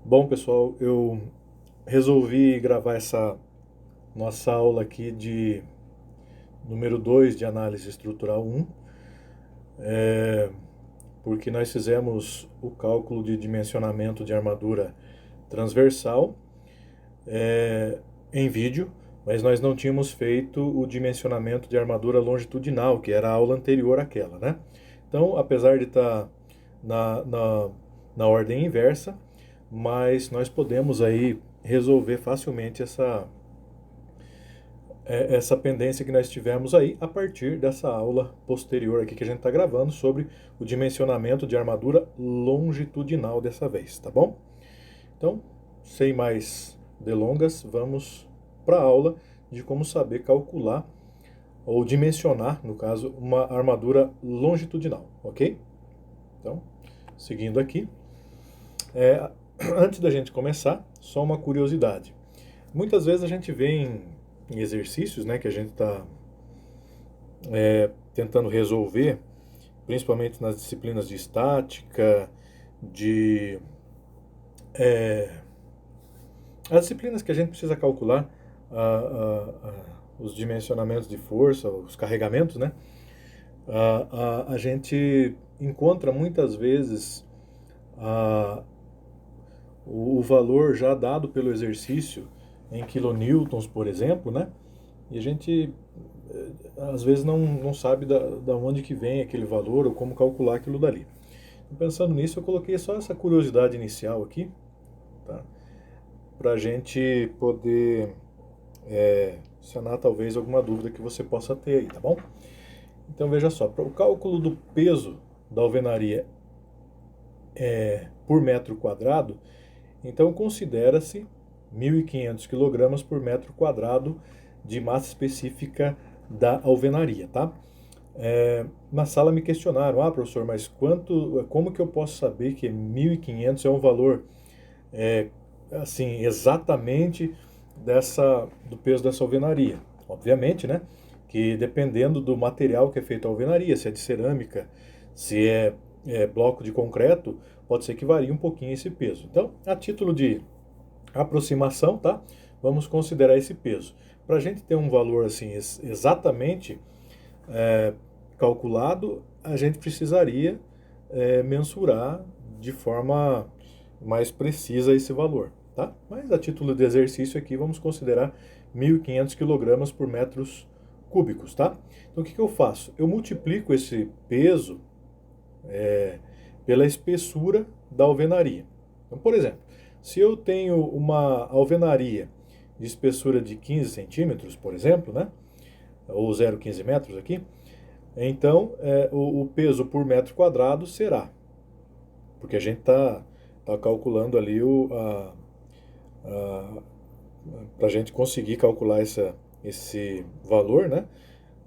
Bom, pessoal, eu resolvi gravar essa nossa aula aqui de número 2 de análise estrutural 1, porque nós fizemos o cálculo de dimensionamento de armadura transversal em vídeo, mas nós não tínhamos feito o dimensionamento de armadura longitudinal, que era a aula anterior àquela, né? Então, apesar de estar na ordem inversa, mas nós podemos aí resolver facilmente essa pendência que nós tivemos aí a partir dessa aula posterior aqui que a gente está gravando sobre o dimensionamento de armadura longitudinal dessa vez, tá bom? Então, sem mais delongas, vamos para a aula de como saber calcular ou dimensionar, no caso, uma armadura longitudinal, ok? Então, seguindo aqui, antes da gente começar, só uma curiosidade. Muitas vezes a gente vê em exercícios, né, que a gente está tentando resolver, principalmente nas disciplinas de estática, de as disciplinas que a gente precisa calcular os dimensionamentos de força, os carregamentos, né? A gente encontra muitas vezes o valor já dado pelo exercício em kilonewtons, por exemplo, né? E a gente às vezes não sabe da onde que vem aquele valor ou como calcular aquilo dali. Pensando nisso, eu coloquei só essa curiosidade inicial aqui, tá? Para a gente poder sanar talvez alguma dúvida que você possa ter aí, tá bom? Então veja só, para o cálculo do peso da alvenaria por metro quadrado, então considera-se 1.500 kg por metro quadrado de massa específica da alvenaria, tá? Na sala me questionaram, professor, mas como que eu posso saber que 1.500 é um valor assim, exatamente do peso dessa alvenaria? Obviamente, né? Que dependendo do material que é feito a alvenaria, se é de cerâmica, se é bloco de concreto, pode ser que varie um pouquinho esse peso. Então, a título de aproximação, tá? Vamos considerar esse peso. Para a gente ter um valor assim exatamente calculado, a gente precisaria mensurar de forma mais precisa esse valor, tá? Mas a título de exercício aqui vamos considerar 1.500 kg por metros cúbicos, tá? Então o que eu faço? Eu multiplico esse peso pela espessura da alvenaria. Então, por exemplo, se eu tenho uma alvenaria de espessura de 15 centímetros, por exemplo, né? Ou 0,15 metros aqui, então o peso por metro quadrado será, porque a gente está calculando ali para a gente conseguir calcular esse valor, né?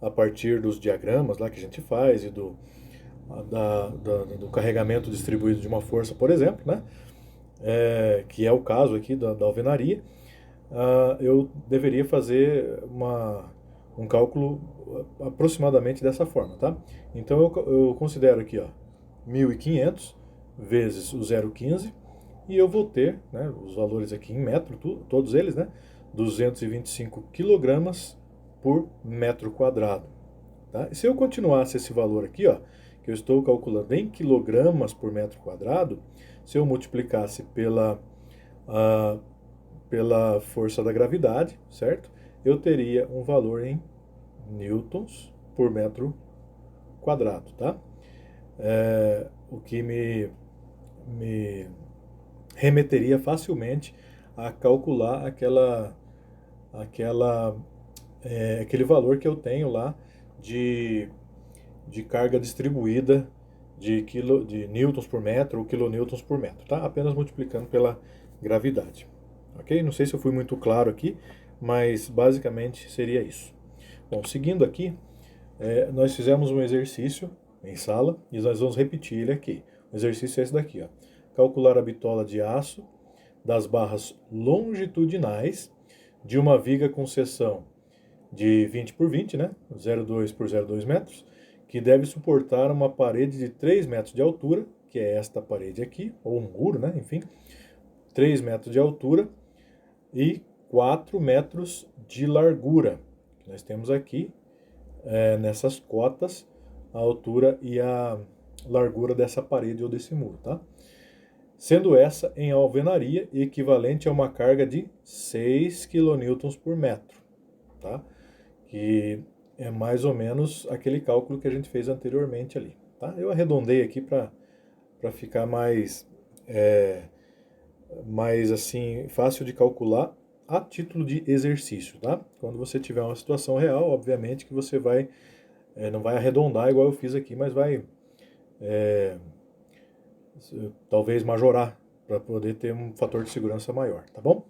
A partir dos diagramas lá que a gente faz e do carregamento distribuído de uma força, por exemplo, né? Que é o caso aqui da alvenaria, eu deveria fazer um cálculo aproximadamente dessa forma, tá? Então eu considero aqui, ó, 1.500 vezes o 0,15 e eu vou ter, né, os valores aqui em metro, todos eles, né, 225 kg por metro quadrado, tá? E se eu continuasse esse valor aqui, ó, que eu estou calculando em quilogramas por metro quadrado, se eu multiplicasse pela força da gravidade, certo? Eu teria um valor em newtons por metro quadrado, tá? O que me remeteria facilmente a calcular aquele valor que eu tenho lá de carga distribuída de newtons por metro ou quilonewtons por metro, tá? Apenas multiplicando pela gravidade, ok? Não sei se eu fui muito claro aqui, mas basicamente seria isso. Bom, seguindo aqui, nós fizemos um exercício em sala e nós vamos repetir ele aqui. O exercício é esse daqui, ó. Calcular a bitola de aço das barras longitudinais de uma viga com seção de 20 por 20, né? 0,2 por 0,2 metros, que deve suportar uma parede de 3 metros de altura, que é esta parede aqui, ou um muro, né? Enfim, 3 metros de altura e 4 metros de largura. Nós temos aqui, nessas cotas, a altura e a largura dessa parede ou desse muro, tá? Sendo essa em alvenaria equivalente a uma carga de 6 kN por metro, tá? Que é mais ou menos aquele cálculo que a gente fez anteriormente ali, tá? Eu arredondei aqui para ficar mais assim, fácil de calcular a título de exercício, tá? Quando você tiver uma situação real, obviamente que você vai, não vai arredondar igual eu fiz aqui, mas vai talvez majorar para poder ter um fator de segurança maior, tá bom?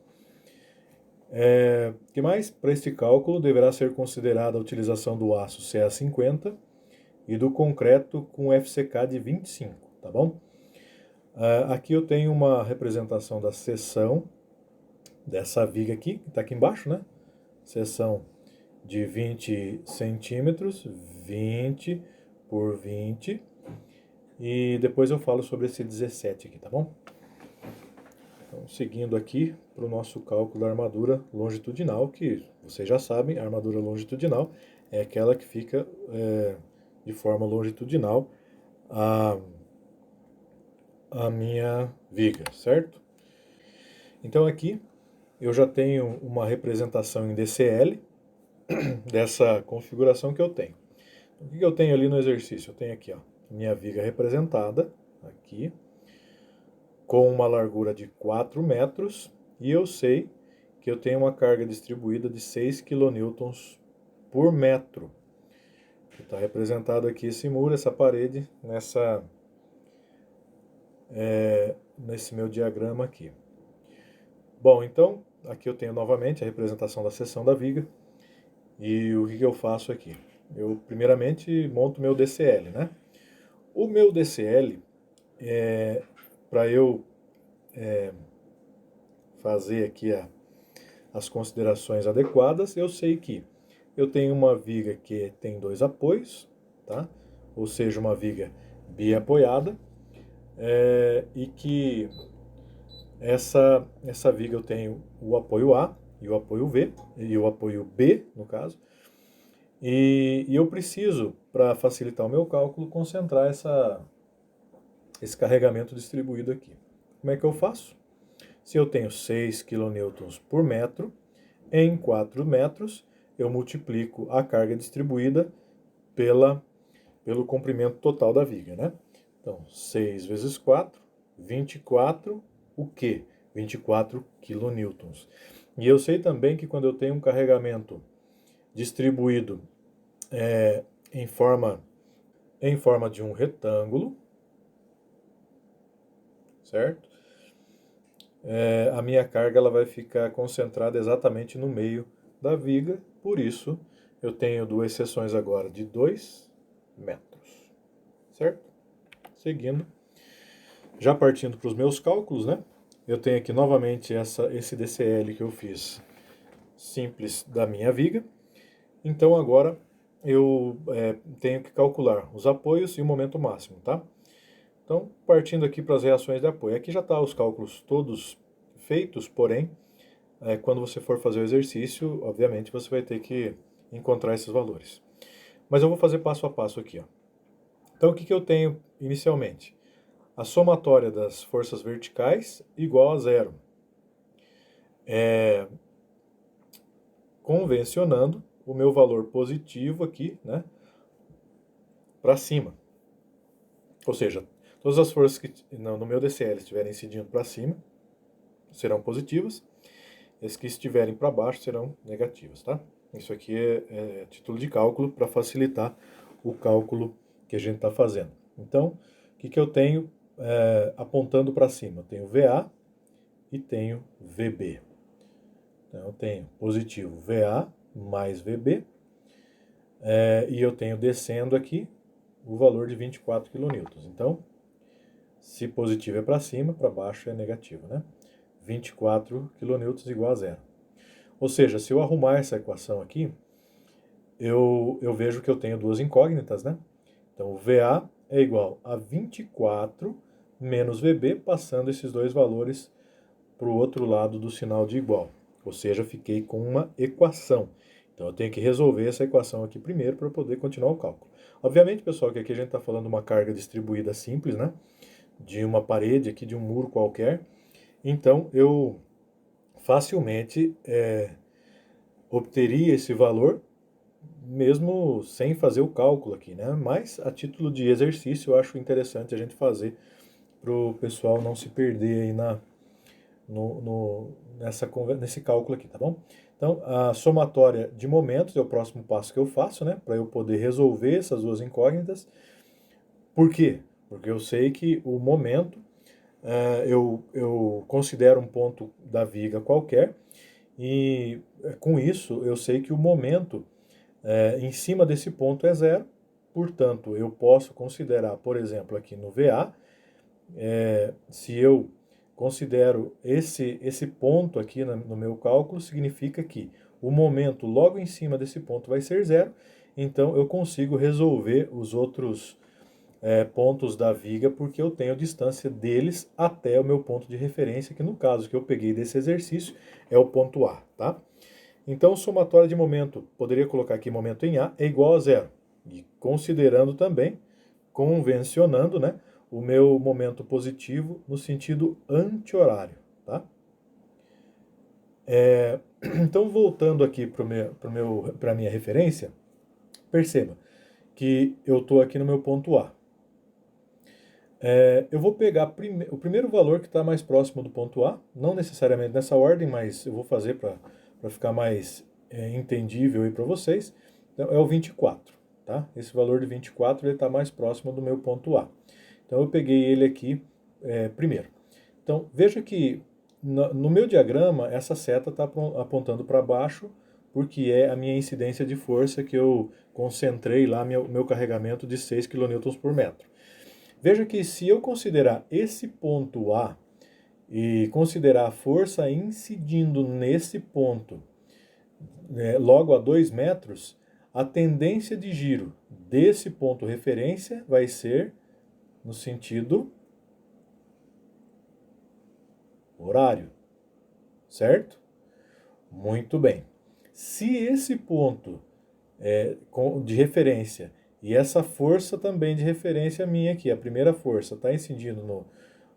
Que mais? Para este cálculo deverá ser considerada a utilização do aço CA50 e do concreto com FCK de 25, tá bom? Aqui eu tenho uma representação da seção dessa viga aqui, que está aqui embaixo, né? Seção de 20 centímetros, 20 por 20, e depois eu falo sobre esse 17 aqui, tá bom? Então, seguindo aqui para o nosso cálculo da armadura longitudinal, que vocês já sabem, a armadura longitudinal é aquela que fica de forma longitudinal a minha viga, certo? Então aqui eu já tenho uma representação em DCL dessa configuração que eu tenho. O que eu tenho ali no exercício? Eu tenho aqui, ó, minha viga representada, aqui, com uma largura de 4 metros, e eu sei que eu tenho uma carga distribuída de 6 kN por metro. Está representado aqui esse muro, essa parede, nesse meu diagrama aqui. Bom, então, aqui eu tenho novamente a representação da seção da viga, e o que eu faço aqui? Eu, primeiramente, monto meu DCL, né? O meu DCL, para eu fazer aqui as considerações adequadas, eu sei que eu tenho uma viga que tem 2 apoios, tá? Ou seja, uma viga biapoiada, e que essa viga eu tenho o apoio A e o apoio V, e o apoio B, no caso, e eu preciso, para facilitar o meu cálculo, concentrar esse carregamento distribuído aqui. Como é que eu faço? Se eu tenho 6 kN por metro, em 4 metros, eu multiplico a carga distribuída pelo comprimento total da viga, né? Então, 6 vezes 4, 24, o quê? 24 kN. E eu sei também que quando eu tenho um carregamento distribuído em forma de um retângulo, certo? A minha carga ela vai ficar concentrada exatamente no meio da viga, por isso eu tenho 2 seções agora de 2 metros, certo? Seguindo, já partindo para os meus cálculos, né? Eu tenho aqui novamente esse DCL que eu fiz simples da minha viga, então agora eu tenho que calcular os apoios e o momento máximo, tá? Então, partindo aqui para as reações de apoio. Aqui já está os cálculos todos feitos, porém, quando você for fazer o exercício, obviamente você vai ter que encontrar esses valores. Mas eu vou fazer passo a passo aqui, ó. Então, o que eu tenho inicialmente? A somatória das forças verticais igual a 0. Convencionando o meu valor positivo aqui, né, para cima. Ou seja, todas as forças que no meu DCL estiverem incidindo para cima serão positivas, as que estiverem para baixo serão negativas, tá? Isso aqui é título de cálculo para facilitar o cálculo que a gente está fazendo. Então, o que eu tenho apontando para cima? Eu tenho VA e tenho VB. Então, eu tenho positivo VA mais VB, e eu tenho descendo aqui o valor de 24 kN. Então, se positivo é para cima, para baixo é negativo, né? 24 kN igual a 0. Ou seja, se eu arrumar essa equação aqui, eu vejo que eu tenho 2 incógnitas, né? Então, o VA igual a 24 menos VB, passando esses 2 valores para o outro lado do sinal de igual. Ou seja, fiquei com uma equação. Então eu tenho que resolver essa equação aqui primeiro para poder continuar o cálculo. Obviamente, pessoal, que aqui a gente está falando de uma carga distribuída simples, né? De uma parede aqui, de um muro qualquer. Então eu facilmente obteria esse valor mesmo sem fazer o cálculo aqui, né? Mas a título de exercício eu acho interessante a gente fazer para o pessoal não se perder aí nesse cálculo aqui, tá bom? Então, a somatória de momentos é o próximo passo que eu faço, né? Para eu poder resolver essas duas incógnitas. Por quê? Porque eu sei que o momento eu considero um ponto da viga qualquer e com isso eu sei que o momento em cima desse ponto é zero. Portanto, eu posso considerar, por exemplo, aqui no VA, se eu considero esse ponto aqui no meu cálculo, significa que o momento logo em cima desse ponto vai ser zero, então eu consigo resolver os outros pontos da viga, porque eu tenho distância deles até o meu ponto de referência, que no caso que eu peguei desse exercício é o ponto A, tá? Então, somatória de momento, poderia colocar aqui momento em A, é igual a zero. E considerando também, convencionando, né, o meu momento positivo no sentido anti-horário, tá? Então, voltando aqui para a minha referência, perceba que eu estou aqui no meu ponto A. Eu vou pegar o primeiro valor que está mais próximo do ponto A, não necessariamente nessa ordem, mas eu vou fazer para ficar mais entendível aí para vocês. Então, é o 24, tá? Esse valor de 24 ele está mais próximo do meu ponto A. Então eu peguei ele aqui primeiro. Então veja que no meu diagrama essa seta está apontando para baixo, porque é a minha incidência de força que eu concentrei lá meu carregamento de 6 kN por metro. Veja que se eu considerar esse ponto A e considerar a força incidindo nesse ponto logo a 2 metros, a tendência de giro desse ponto referência vai ser no sentido horário, certo? Muito bem. Se esse ponto de referência e essa força também de referência minha aqui, a primeira força, está incidindo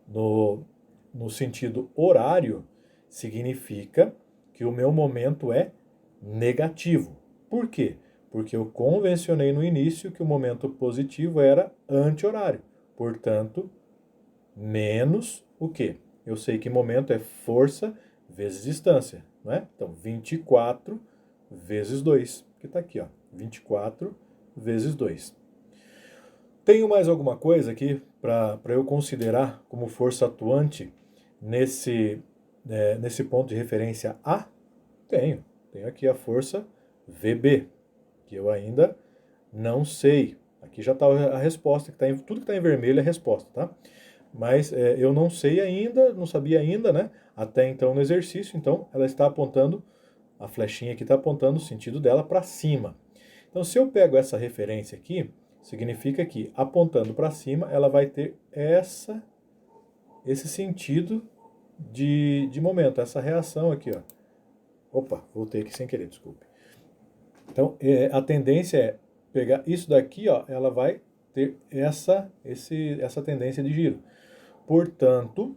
no sentido horário, significa que o meu momento é negativo. Por quê? Porque eu convencionei no início que o momento positivo era anti-horário. Portanto, menos o quê? Eu sei que momento é força vezes distância, né? Então, 24 vezes 2, que está aqui, ó, 24 vezes 2. Tenho mais alguma coisa aqui para eu considerar como força atuante nesse ponto de referência A? Tenho. Tenho aqui a força VB, que eu ainda não sei. Aqui já está a resposta, tudo que está em vermelho é a resposta, tá? Mas eu não sei ainda, não sabia ainda, né? Até então no exercício, então ela está apontando, a flechinha aqui está apontando o sentido dela para cima. Então se eu pego essa referência aqui, significa que apontando para cima ela vai ter esse sentido de momento, essa reação aqui, ó. Opa, voltei aqui sem querer, desculpe. Então a tendência é pegar isso daqui, ó, ela vai ter essa tendência de giro. Portanto,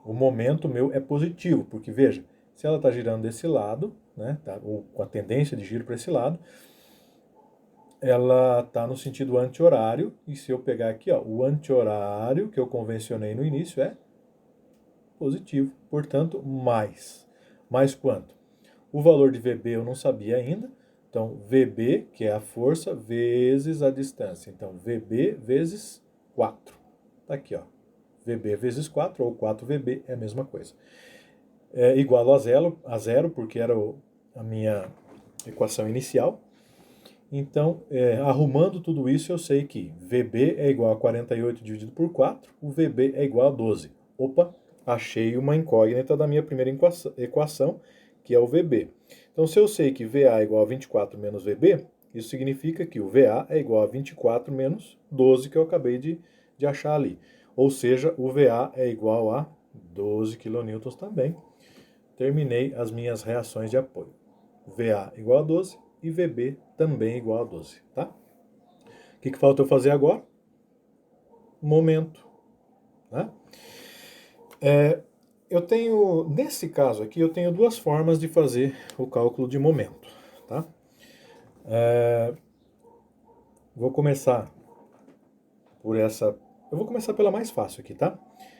o momento meu é positivo, porque veja, se ela está girando desse lado, né, tá, ou com a tendência de giro para esse lado, ela está no sentido anti-horário, e se eu pegar aqui, ó, o anti-horário que eu convencionei no início é positivo, portanto, mais. Mais quanto? O valor de VB eu não sabia ainda, então VB, que é a força, vezes a distância. Então, VB vezes 4. Está aqui, ó. VB vezes 4, ou 4VB, é a mesma coisa. É igual a zero, porque era a minha equação inicial. Então, arrumando tudo isso, eu sei que VB é igual a 48 dividido por 4, o VB é igual a 12. Opa, achei uma incógnita da minha primeira equação, que é o VB. Então, se eu sei que VA é igual a 24 menos VB, isso significa que o VA é igual a 24 menos 12, que eu acabei de achar ali. Ou seja, o VA é igual a 12 kN também. Terminei as minhas reações de apoio. VA igual a 12 e VB também igual a 12, tá? O que falta eu fazer agora? Momento, né? Eu tenho, nesse caso aqui, eu tenho duas formas de fazer o cálculo de momento, tá? Vou começar por essa, eu vou começar pela mais fácil aqui, tá?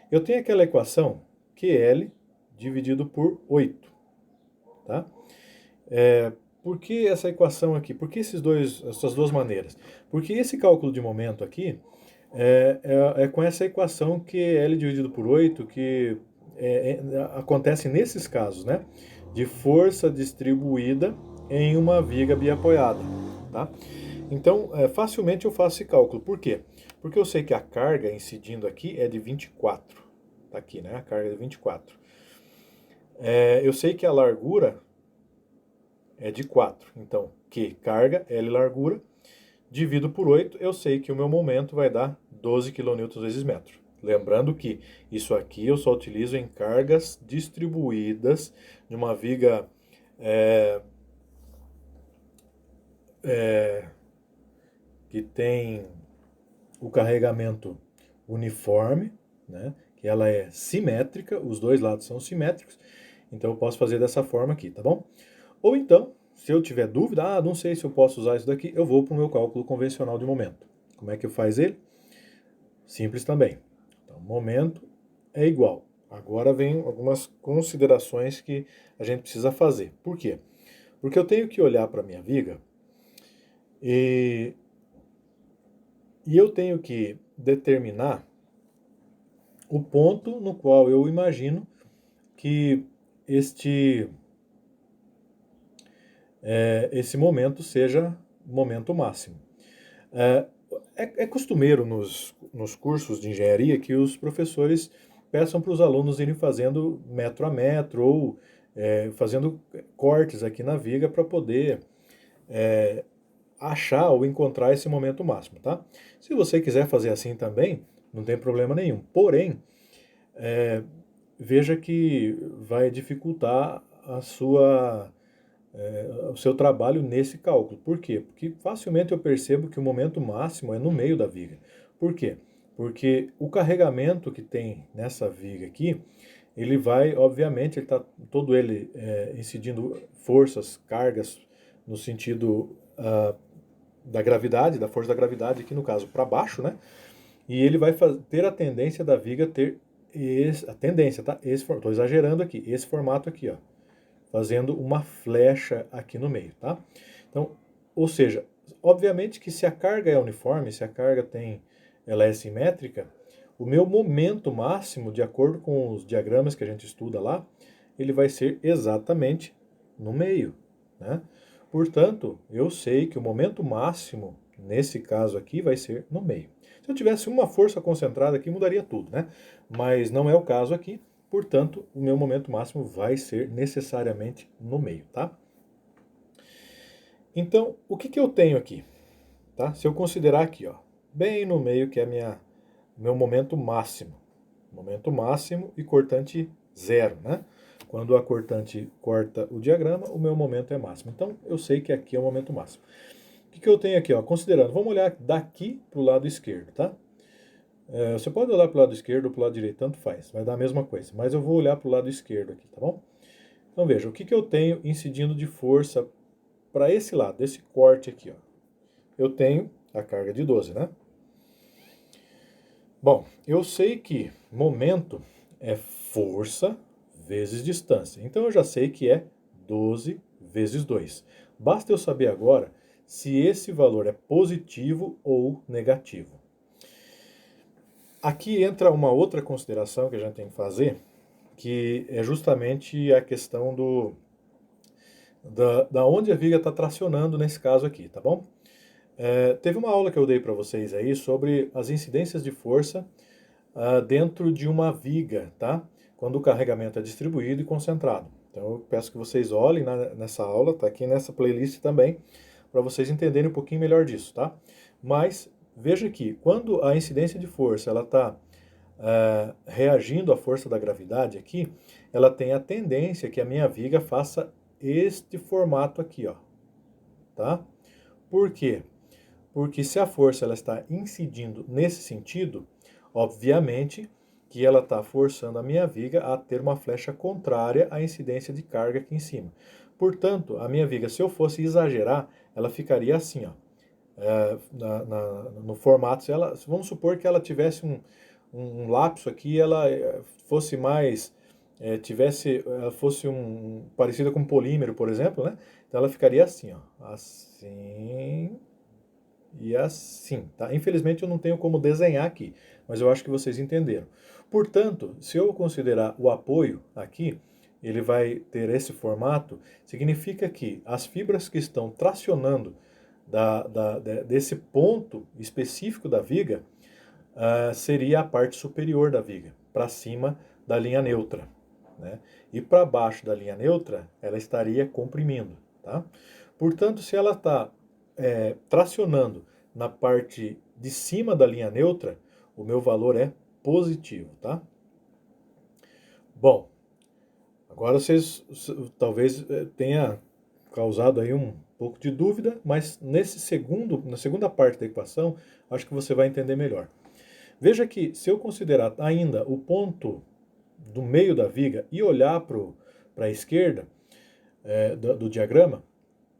Eu tenho aquela equação QL dividido por 8, tá? Por que essa equação aqui? Por que essas duas maneiras? Porque esse cálculo de momento aqui é com essa equação QL dividido por 8 que acontece nesses casos, né? De força distribuída em uma viga biapoiada, tá? Então, facilmente eu faço esse cálculo. Por quê? Porque eu sei que a carga incidindo aqui é de 24. Tá aqui, né? A carga é de 24. Eu sei que a largura é de 4. Então, Q, carga, L, largura, divido por 8, eu sei que o meu momento vai dar 12 kN vezes metro. Lembrando que isso aqui eu só utilizo em cargas distribuídas de uma viga que tem o carregamento uniforme, né? Que ela é simétrica, os dois lados são simétricos, então eu posso fazer dessa forma aqui, tá bom? Ou então, se eu tiver dúvida, não sei se eu posso usar isso daqui, eu vou para o meu cálculo convencional de momento. Como é que faz ele? Simples também. Então, momento é igual. Agora vem algumas considerações que a gente precisa fazer. Por quê? Porque eu tenho que olhar para a minha viga e eu tenho que determinar o ponto no qual eu imagino que esse momento seja o momento máximo. É costumeiro nos cursos de engenharia que os professores peçam para os alunos irem fazendo metro a metro ou fazendo cortes aqui na viga para poder achar ou encontrar esse momento máximo, tá? Se você quiser fazer assim também, não tem problema nenhum. Porém, veja que vai dificultar o seu trabalho nesse cálculo. Por quê? Porque facilmente eu percebo que o momento máximo é no meio da viga. Por quê? Porque o carregamento que tem nessa viga aqui, ele vai, obviamente, ele está todo ele incidindo forças, cargas, no sentido da gravidade, da força da gravidade, aqui no caso para baixo, né? E ele vai ter a tendência da viga ter a tendência, tá? Estou exagerando aqui, esse formato aqui, ó, fazendo uma flecha aqui no meio, tá? Então, ou seja, obviamente que se a carga é uniforme, se a carga ela é simétrica, o meu momento máximo, de acordo com os diagramas que a gente estuda lá, ele vai ser exatamente no meio, né? Portanto, eu sei que o momento máximo, nesse caso aqui, vai ser no meio. Se eu tivesse uma força concentrada aqui, mudaria tudo, né? Mas não é o caso aqui, portanto, o meu momento máximo vai ser necessariamente no meio, tá? Então, o que eu tenho aqui? Tá? Se eu considerar aqui, ó, bem no meio, que é meu momento máximo. Momento máximo e cortante zero, né? Quando a cortante corta o diagrama, o meu momento é máximo. Então, eu sei que aqui é o momento máximo. O que eu tenho aqui, ó? Considerando, vamos olhar daqui para o lado esquerdo, tá? Você pode olhar para o lado esquerdo ou para o lado direito, tanto faz, vai dar a mesma coisa. Mas eu vou olhar para o lado esquerdo aqui, tá bom? Então veja, o que eu tenho incidindo de força para esse lado, desse corte aqui, ó. Eu tenho a carga de 12, né? Bom, eu sei que momento é força vezes distância. Então eu já sei que é 12 vezes 2. Basta eu saber agora se esse valor é positivo ou negativo. Aqui entra uma outra consideração que a gente tem que fazer, que é justamente a questão da onde a viga está tracionando nesse caso aqui, tá bom? Teve uma aula que eu dei para vocês aí sobre as incidências de força dentro de uma viga, tá? Quando o carregamento é distribuído e concentrado. Então eu peço que vocês olhem nessa aula, tá aqui nessa playlist também, para vocês entenderem um pouquinho melhor disso, tá? Mas veja que quando a incidência de força ela está reagindo à força da gravidade aqui, ela tem a tendência que a minha viga faça este formato aqui, ó, tá? Por quê? Porque se a força ela está incidindo nesse sentido, obviamente que ela está forçando a minha viga a ter uma flecha contrária à incidência de carga aqui em cima. Portanto, a minha viga, se eu fosse exagerar, ela ficaria assim, ó, no formato. Vamos supor que ela tivesse um lapso aqui, ela fosse mais, fosse parecida com polímero, por exemplo, né? Então ela ficaria assim, ó, assim e assim, tá? Infelizmente eu não tenho como desenhar aqui, mas eu acho que vocês entenderam. Portanto, se eu considerar o apoio aqui, ele vai ter esse formato, significa que as fibras que estão tracionando desse ponto específico da viga, seria a parte superior da viga, para cima da linha neutra, né? E para baixo da linha neutra, ela estaria comprimindo, tá? Portanto, se ela está tracionando na parte de cima da linha neutra, o meu valor é positivo, tá? Bom, agora vocês talvez tenha causado aí um pouco de dúvida, mas na segunda parte da equação, acho que você vai entender melhor. Veja que se eu considerar ainda o ponto do meio da viga e olhar para a esquerda do diagrama,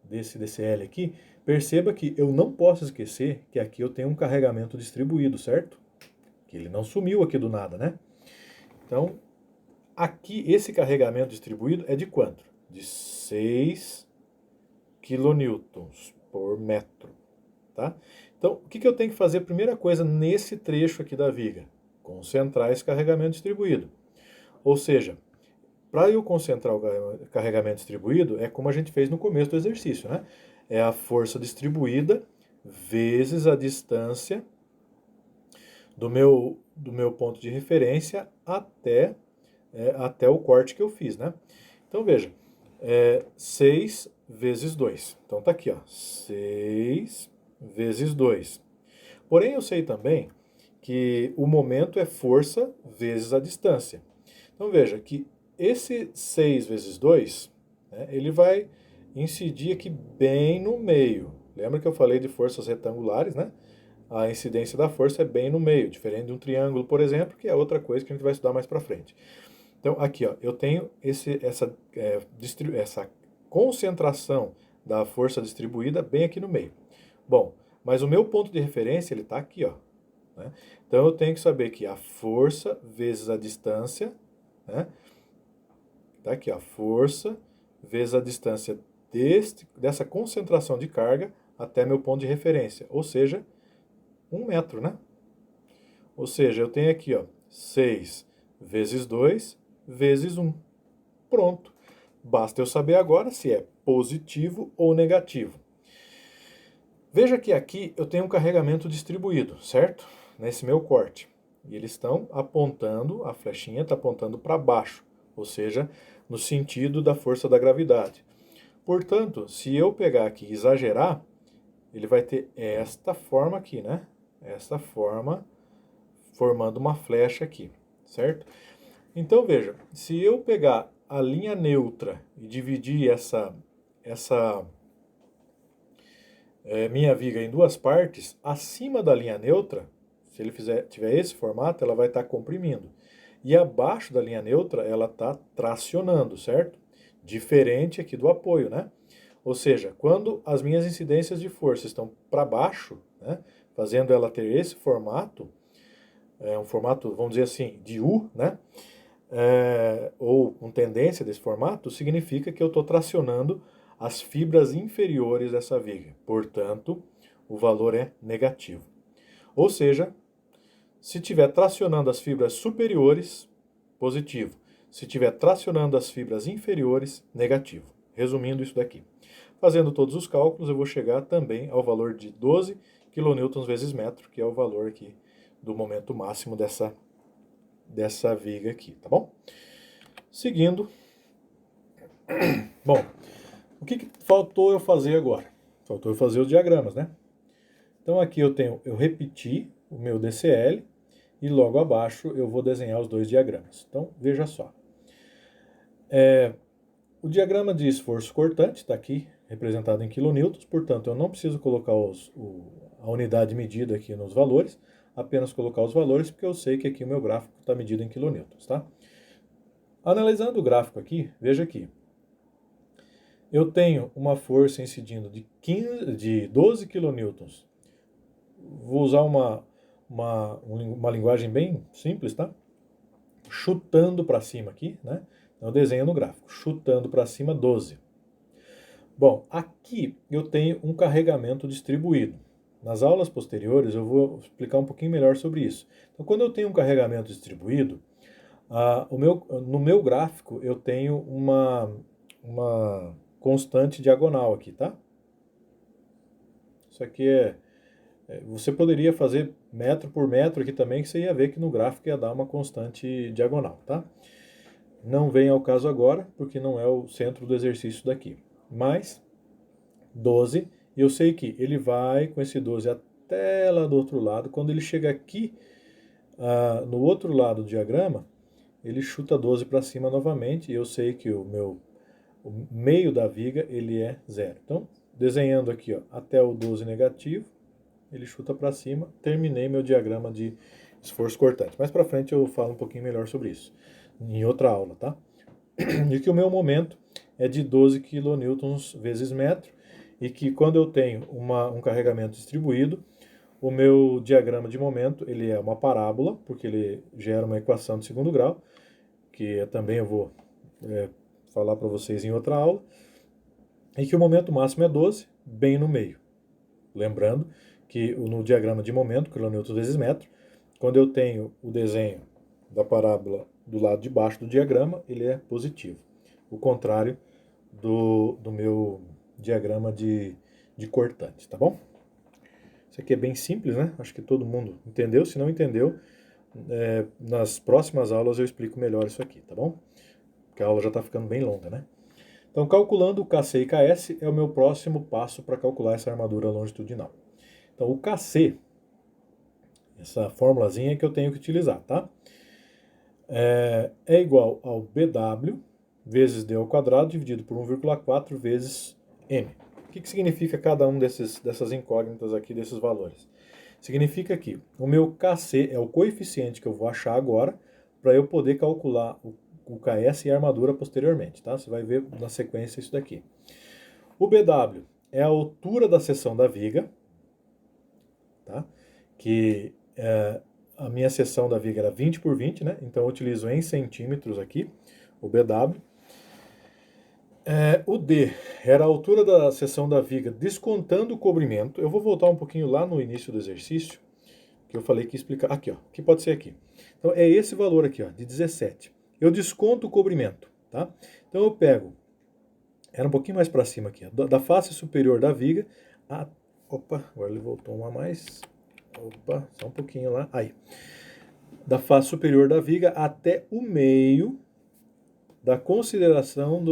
desse L aqui, perceba que eu não posso esquecer que aqui eu tenho um carregamento distribuído, certo? Que ele não sumiu aqui do nada, né? Então, aqui esse carregamento distribuído é de quanto? De 6 quilonewtons por metro, tá? Então, o que eu tenho que fazer? Primeira coisa, nesse trecho aqui da viga, concentrar esse carregamento distribuído. Ou seja, para eu concentrar o carregamento distribuído, é como a gente fez no começo do exercício, né? É a força distribuída vezes a distância do meu ponto de referência até o corte que eu fiz, né? Então, veja, 6 vezes 2. Então, tá aqui, ó, 6 vezes 2. Porém, eu sei também que o momento é força vezes a distância. Então, veja que esse 6 vezes 2, né, ele vai incidir aqui bem no meio. Lembra que eu falei de forças retangulares, né? A incidência da força é bem no meio, diferente de um triângulo, por exemplo, que é outra coisa que a gente vai estudar mais para frente. Então, aqui, ó, eu tenho essa concentração da força distribuída bem aqui no meio. Bom, mas o meu ponto de referência, ele está aqui, ó, né? Então, eu tenho que saber que a força vezes a distância, né? Tá aqui, ó, força vezes a distância dessa concentração de carga até meu ponto de referência, ou seja, 1 metro, né? Ou seja, eu tenho aqui, ó, 6 vezes 2 vezes 1. Pronto. Basta eu saber agora se é positivo ou negativo. Veja que aqui eu tenho um carregamento distribuído, certo? Nesse meu corte. E eles estão apontando, a flechinha está apontando para baixo, ou seja, no sentido da força da gravidade. Portanto, se eu pegar aqui e exagerar, ele vai ter esta forma aqui, né? Esta forma, formando uma flecha aqui, certo? Então, veja, se eu pegar a linha neutra e dividir essa minha viga em duas partes, acima da linha neutra, se ele tiver esse formato, ela vai estar comprimindo. E abaixo da linha neutra, ela está tracionando, certo? Diferente aqui do apoio, né? Ou seja, quando as minhas incidências de força estão para baixo, né, fazendo ela ter esse formato, um formato, vamos dizer assim, de U, né? Ou com tendência desse formato, significa que eu estou tracionando as fibras inferiores dessa viga. Portanto, o valor é negativo. Ou seja, se estiver tracionando as fibras superiores, positivo. Se estiver tracionando as fibras inferiores, negativo. Resumindo isso daqui. Fazendo todos os cálculos, eu vou chegar também ao valor de 12 kN vezes metro, que é o valor aqui do momento máximo dessa viga aqui, tá bom? Seguindo. Bom, o que faltou eu fazer agora? Faltou eu fazer os diagramas, né? Então aqui eu repeti o meu DCL e logo abaixo eu vou desenhar os dois diagramas. Então, veja só. O diagrama de esforço cortante está aqui representado em quilonewtons, portanto eu não preciso colocar a unidade medida aqui nos valores, apenas colocar os valores, porque eu sei que aqui o meu gráfico está medido em quilonewtons, tá? Analisando o gráfico aqui, veja aqui. Eu tenho uma força incidindo de 12 kilonewtons. Vou usar uma linguagem bem simples, tá? Chutando para cima aqui, né? Eu desenho no gráfico, chutando para cima 12. Bom, aqui eu tenho um carregamento distribuído. Nas aulas posteriores eu vou explicar um pouquinho melhor sobre isso. Então, quando eu tenho um carregamento distribuído, no meu gráfico eu tenho uma constante diagonal aqui, tá? Isso aqui você poderia fazer metro por metro aqui também, que você ia ver que no gráfico ia dar uma constante diagonal, tá? Não vem ao caso agora, porque não é o centro do exercício daqui. Mas 12, e eu sei que ele vai com esse 12 até lá do outro lado. Quando ele chega aqui, no outro lado do diagrama, ele chuta 12 para cima novamente, e eu sei que o meio da viga ele é zero. Então, desenhando aqui ó, até o 12 negativo, ele chuta para cima, terminei meu diagrama de esforço cortante. Mais para frente eu falo um pouquinho melhor sobre isso, em outra aula, tá? E que o meu momento é de 12 kN vezes metro, e que quando eu tenho um carregamento distribuído, o meu diagrama de momento ele é uma parábola, porque ele gera uma equação de segundo grau, que também eu vou falar para vocês em outra aula, e que o momento máximo é 12, bem no meio. Lembrando que no diagrama de momento, quilonewtons vezes metro, quando eu tenho o desenho da parábola do lado de baixo do diagrama, ele é positivo. O contrário do meu diagrama de cortante, tá bom? Isso aqui é bem simples, né? Acho que todo mundo entendeu. Se não entendeu, nas próximas aulas eu explico melhor isso aqui, tá bom? Porque a aula já está ficando bem longa, né? Então, calculando o KC e KS é o meu próximo passo para calcular essa armadura longitudinal. Então, o KC, essa formulazinha que eu tenho que utilizar, tá? É igual ao BW vezes D ao quadrado dividido por 1,4 vezes M. O que significa cada um dessas incógnitas aqui, desses valores? Significa que o meu KC é o coeficiente que eu vou achar agora para eu poder calcular o KS e a armadura posteriormente, tá? Você vai ver na sequência isso daqui. O BW é a altura da seção da viga, tá? Que a minha seção da viga era 20 por 20, né? Então eu utilizo em centímetros aqui, o BW. O D era a altura da seção da viga descontando o cobrimento. Eu vou voltar um pouquinho lá no início do exercício, que eu falei que ia explicar. Aqui, ó, que pode ser aqui. Então é esse valor aqui, ó, de 17. Eu desconto o cobrimento, tá? Então eu pego, era um pouquinho mais para cima aqui, ó, da face superior da viga, opa, agora ele voltou uma a mais. Opa, só um pouquinho lá. Aí. Da face superior da viga até o meio da consideração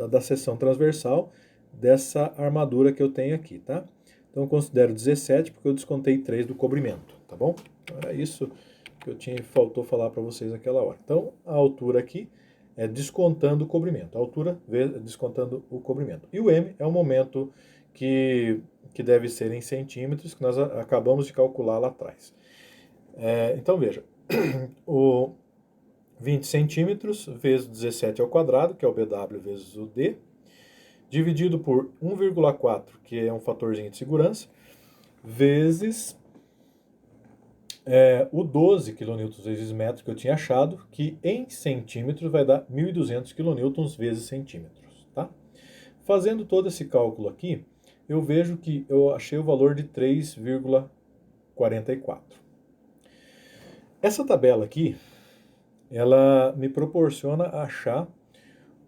da seção transversal dessa armadura que eu tenho aqui, tá? Então eu considero 17 porque eu descontei 3 do cobrimento, tá bom? Então era isso que faltou falar para vocês naquela hora. Então a altura aqui é descontando o cobrimento, a altura descontando o cobrimento. E o M é o momento que deve ser em centímetros, que nós acabamos de calcular lá atrás. Então veja, o 20 centímetros vezes 17 ao quadrado, que é o BW vezes o D, dividido por 1,4, que é um fatorzinho de segurança, vezes o 12 kN vezes metro que eu tinha achado, que em centímetros vai dar 1.200 kN vezes centímetros, tá? Fazendo todo esse cálculo aqui, eu vejo que eu achei o valor de 3,44. Essa tabela aqui, ela me proporciona achar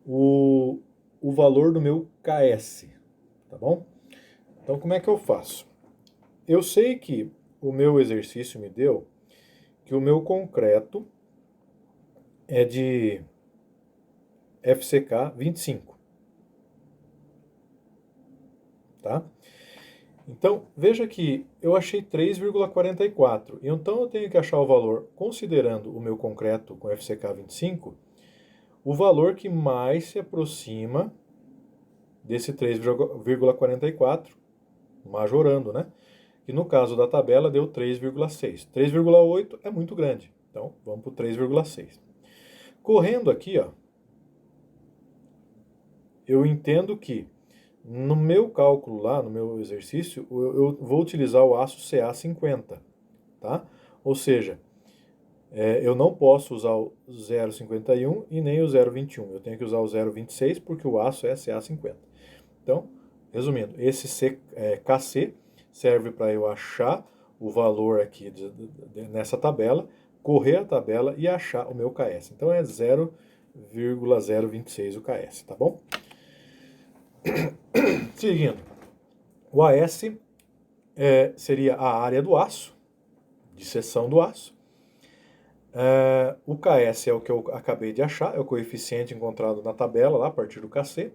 o valor do meu KS, tá bom? Então, como é que eu faço? Eu sei que o meu exercício me deu que o meu concreto é de FCK 25, tá? Então, veja que eu achei 3,44. Então, eu tenho que achar o valor, considerando o meu concreto com FCK 25, o valor que mais se aproxima desse 3,44, majorando, né? Que no caso da tabela deu 3,6. 3,8 é muito grande. Então, vamos para o 3,6. Correndo aqui, ó, eu entendo que no meu cálculo lá, no meu exercício, eu vou utilizar o aço CA50, tá? Ou seja, eu não posso usar o 0,51 e nem o 0,21. Eu tenho que usar o 0,26 porque o aço é CA50. Então, resumindo, esse KC serve para eu achar o valor aqui nessa tabela, correr a tabela e achar o meu KS. Então é 0,026 o KS, tá bom? Seguindo, o AS seria a área do aço, de seção do aço. O KS é o que eu acabei de achar, é o coeficiente encontrado na tabela, lá a partir do KC.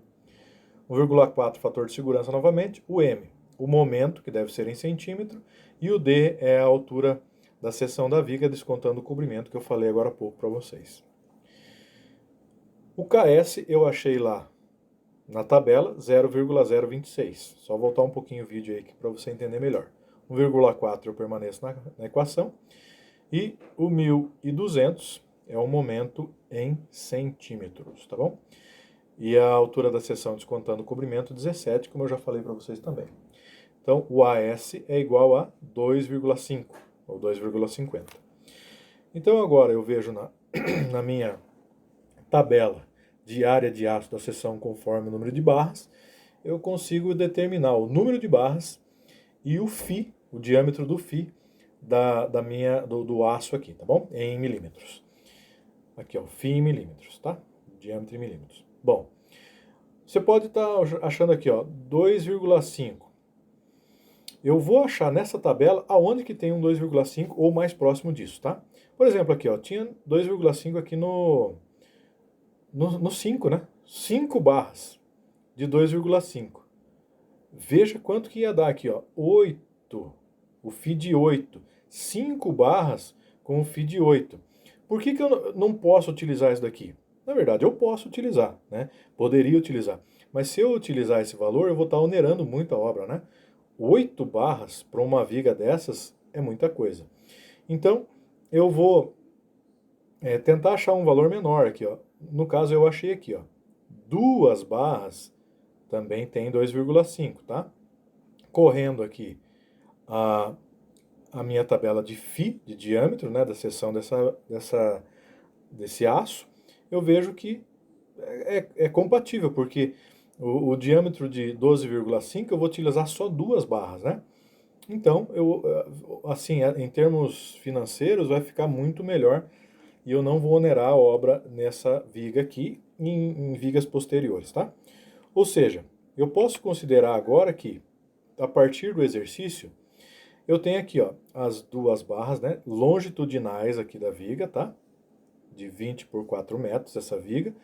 1,4 fator de segurança novamente. O M, o momento, que deve ser em centímetro. E o D é a altura da seção da viga, descontando o cobrimento que eu falei agora há pouco para vocês. O KS eu achei lá na tabela 0,026. Só voltar um pouquinho o vídeo aí para você entender melhor. 1,4 eu permaneço na equação. E o 1.200 é o momento em centímetros, tá bom? E a altura da seção descontando o cobrimento 17, como eu já falei para vocês também. Então, o AS é igual a 2,5 ou 2,50. Então, agora eu vejo na minha tabela de área de aço da seção conforme o número de barras, eu consigo determinar o número de barras e o φ, o diâmetro do φ do aço aqui, tá bom? Em milímetros. Aqui, ó, φ em milímetros, tá? Diâmetro em milímetros. Bom, você pode estar achando aqui, ó, 2,5. Eu vou achar nessa tabela aonde que tem um 2,5 ou mais próximo disso, tá? Por exemplo, aqui, ó, tinha 2,5 aqui no 5, né? 5 barras de 2,5. Veja quanto que ia dar aqui, ó, 8, o φ de 8. 5 barras com o φ de 8. Por que eu não posso utilizar isso daqui? Na verdade, eu posso utilizar, né? Poderia utilizar. Mas se eu utilizar esse valor, eu vou estar onerando muito a obra, né? 8 barras para uma viga dessas é muita coisa. Então, eu vou tentar achar um valor menor aqui, ó. No caso, eu achei aqui, ó. 2 barras também tem 2,5, tá? Correndo aqui a minha tabela de φ, de diâmetro, né, da seção desse aço, eu vejo que é compatível, porque o diâmetro de 12,5 eu vou utilizar só 2 barras, né? Então, assim, em termos financeiros, vai ficar muito melhor e eu não vou onerar a obra nessa viga aqui em vigas posteriores, tá? Ou seja, eu posso considerar agora que, a partir do exercício, eu tenho aqui, ó, as 2 barras, né, longitudinais aqui da viga, tá? De 20 por 4 metros essa viga.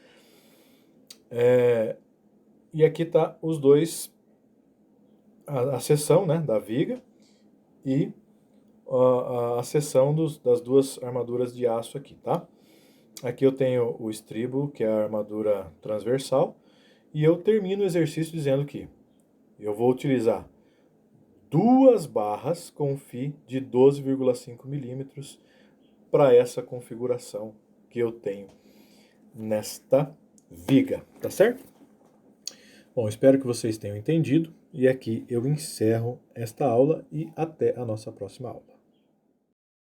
E aqui tá os dois, a seção, né, da viga e a seção das 2 armaduras de aço aqui, tá? Aqui eu tenho o estribo, que é a armadura transversal, e eu termino o exercício dizendo que eu vou utilizar 2 barras com φ de 12,5 milímetros para essa configuração que eu tenho nesta viga, tá certo? Bom, espero que vocês tenham entendido e aqui eu encerro esta aula e até a nossa próxima aula.